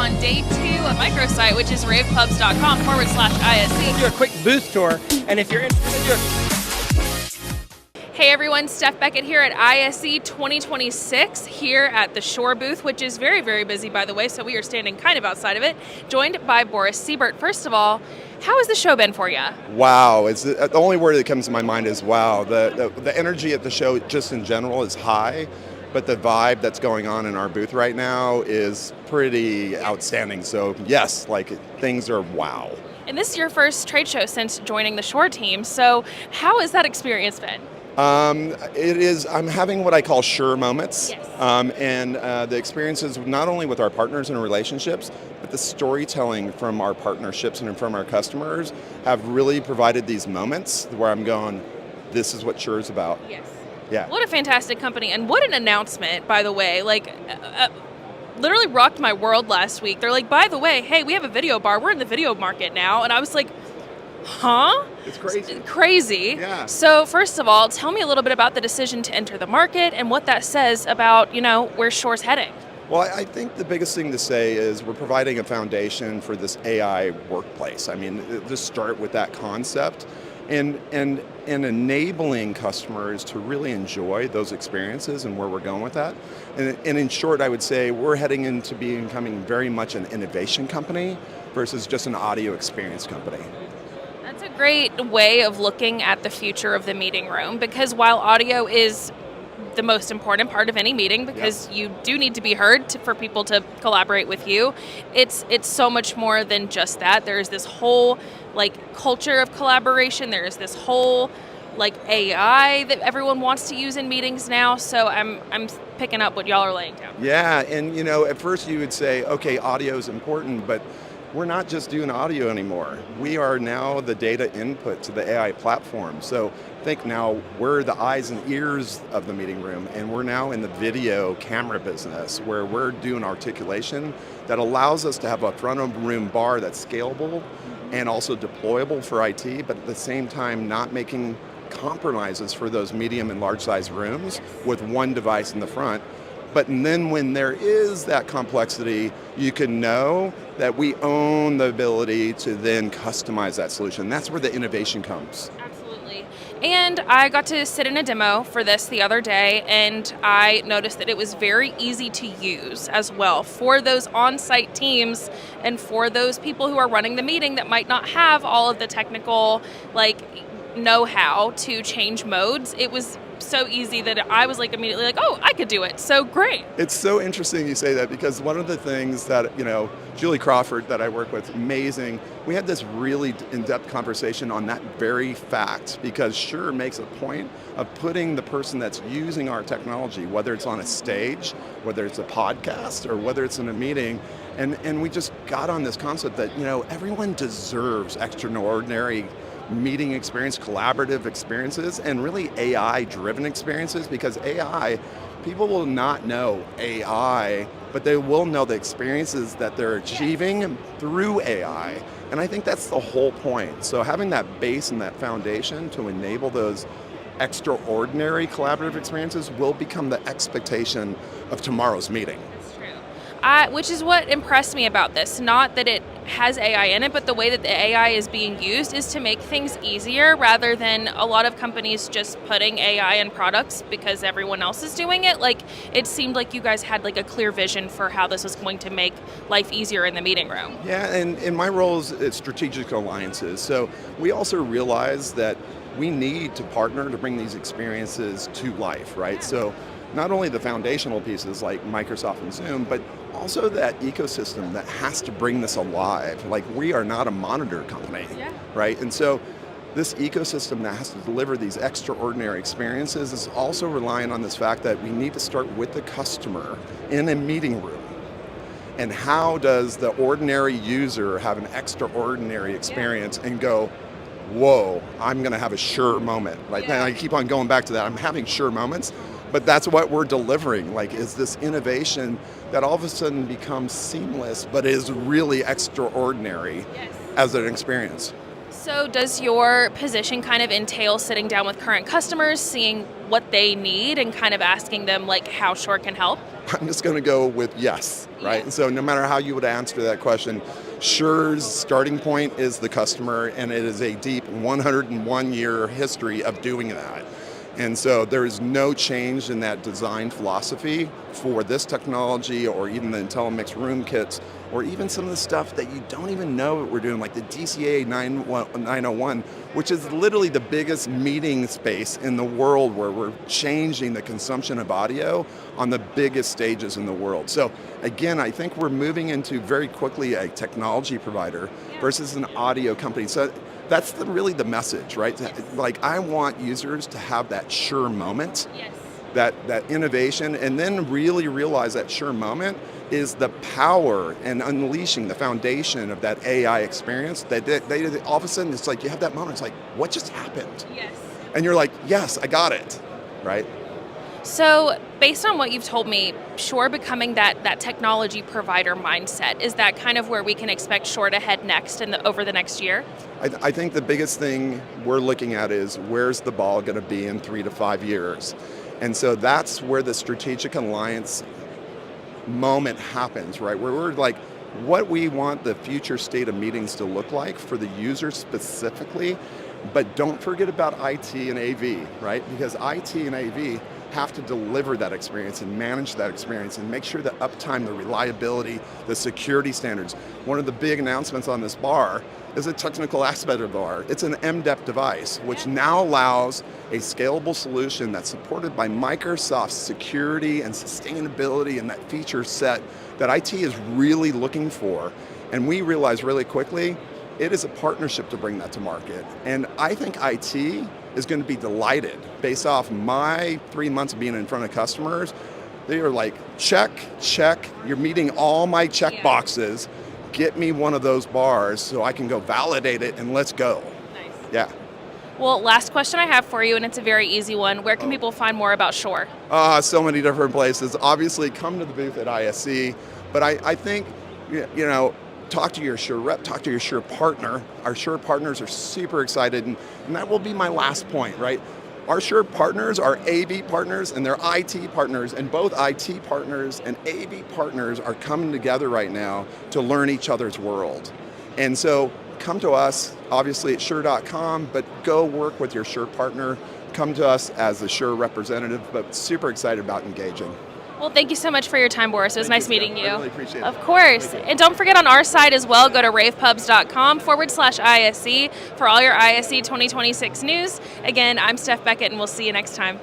on day 2 of Microsite, which is raveclubs.com/ISE. Do a quick booth tour, and if you're interested, Hey everyone, Steph Beckett here at ISE 2026 here at the Shure booth, which is very, very busy, by the way, so we are standing kind of outside of it, joined by Boris Seibert. First of all, how has the show been for you? Wow. It's the only word that comes to my mind is wow. The energy at the show just in general is high, but the vibe that's going on in our booth right now is pretty outstanding. So yes, things are wow. And this is your first trade show since joining the Shure team, so how has that experience been? It is, I'm having what I call Shure moments. Yes. And the experiences not only with our partners and relationships, but the storytelling from our partnerships and from our customers have really provided these moments where I'm going, this is what Shure's about. Yes. Yeah. What a fantastic company, and what an announcement, by the way. Literally rocked my world last week. They're like, by the way, hey, we have a video bar. We're in the video market now. And I was like, huh? It's crazy. Crazy. Yeah. So first of all, tell me a little bit about the decision to enter the market and what that says about, where Shure's heading. Well, I think the biggest thing to say is we're providing a foundation for this AI workplace. I mean, just start with that concept and enabling customers to really enjoy those experiences and where we're going with that. And in short, I would say we're heading into becoming very much an innovation company versus just an audio experience company. That's a great way of looking at the future of the meeting room, because while audio is the most important part of any meeting, because you do need to be heard for people to collaborate with you, it's so much more than just that. There's this whole culture of collaboration. There's this whole AI that everyone wants to use in meetings now. So I'm picking up what y'all are laying down. Yeah, and at first you would say, okay, audio is important, but we're not just doing audio anymore. We are now the data input to the AI platform. So think now we're the eyes and ears of the meeting room, and we're now in the video camera business where we're doing articulation that allows us to have a front of room bar that's scalable and also deployable for IT, but at the same time not making compromises for those medium and large size rooms with one device in the front. But then when there is that complexity, you can know that we own the ability to then customize that solution. That's where the innovation comes. Absolutely. And I got to sit in a demo for this the other day, and I noticed that it was very easy to use as well for those on-site teams and for those people who are running the meeting that might not have all of the technical know-how to change modes. It was so easy that I was immediately oh, I could do it. So great. It's so interesting you say that, because one of the things that, Julie Crawford that I work with, amazing, we had this really in-depth conversation on that very fact, because Shure makes a point of putting the person that's using our technology, whether it's on a stage, whether it's a podcast, or whether it's in a meeting, and we just got on this concept that, everyone deserves extraordinary meeting experience, collaborative experiences, and really AI-driven experiences, because AI, people will not know AI, but they will know the experiences that they're achieving through AI. And I think that's the whole point. So having that base and that foundation to enable those extraordinary collaborative experiences will become the expectation of tomorrow's meeting. Which is what impressed me about this. Not that it has AI in it, but the way that the AI is being used is to make things easier rather than a lot of companies just putting AI in products because everyone else is doing it. It seemed like you guys had a clear vision for how this was going to make life easier in the meeting room. Yeah, and in my role is strategic alliances. So we also realize that we need to partner to bring these experiences to life, right? Yeah. So not only the foundational pieces like Microsoft and Zoom, but also that ecosystem that has to bring this alive. We are not a monitor company, right? And so this ecosystem that has to deliver these extraordinary experiences is also relying on this fact that we need to start with the customer in a meeting room. And how does the ordinary user have an extraordinary experience and go, whoa, I'm going to have a Shure moment. And I keep on going back to that. I'm having Shure moments. But that's what we're delivering, is this innovation that all of a sudden becomes seamless, but is really extraordinary as an experience. So does your position kind of entail sitting down with current customers, seeing what they need and kind of asking them how Shure can help? I'm just going to go with yes, right? Yeah. And so no matter how you would answer that question, Shure's starting point is the customer, and it is a deep 101-year history of doing that. And so there is no change in that design philosophy for this technology or even the IntelliMix room kits or even some of the stuff that you don't even know what we're doing, like the DCA 901, which is literally the biggest meeting space in the world where we're changing the consumption of audio on the biggest stages in the world. So again, I think we're moving into very quickly a technology provider versus an audio company. So that's really the message, right? Like, I want users to have that Shure moment, that innovation, and then really realize that Shure moment is the power and unleashing the foundation of that AI experience. That they all of a sudden, it's like you have that moment, it's like, what just happened? Yes. And you're like, yes, I got it, right? So, based on what you've told me, Shure becoming that technology provider mindset, is that kind of where we can expect Shure to head next over the next year? I think the biggest thing we're looking at is where's the ball going to be in 3 to 5 years? And so that's where the strategic alliance moment happens, right? Where we're like, what we want the future state of meetings to look like for the user specifically, but don't forget about IT and AV, right? Because IT and AV have to deliver that experience and manage that experience and make sure the uptime, the reliability, the security standards. One of the big announcements on this bar is a technical aspect of the bar. It's an MDEP device, which now allows a scalable solution that's supported by Microsoft's security and sustainability and that feature set that IT is really looking for. And we realized really quickly, it is a partnership to bring that to market. And I think IT is going to be delighted based off my 3 months of being in front of customers. They are like, check, check, you're meeting all my check boxes. Get me one of those bars so I can go validate it and let's go. Nice. Yeah. Well, last question I have for you, and it's a very easy one. Where can people find more about Shure? So many different places. Obviously, come to the booth at ISE, but I think, you know, talk to your Shure rep, talk to your Shure partner. Our Shure partners are super excited, and that will be my last point, right? Our Shure partners are AV partners and they're IT partners, and both IT partners and AV partners are coming together right now to learn each other's world. And so come to us, obviously at Shure.com, but go work with your Shure partner. Come to us as the Shure representative, but super excited about engaging. Well, thank you so much for your time, Boris. It was nice meeting you. I really appreciate it. Of course. And don't forget on our side as well, go to ravepubs.com/ISE for all your ISE 2026 news. Again, I'm Steph Beckett, and we'll see you next time.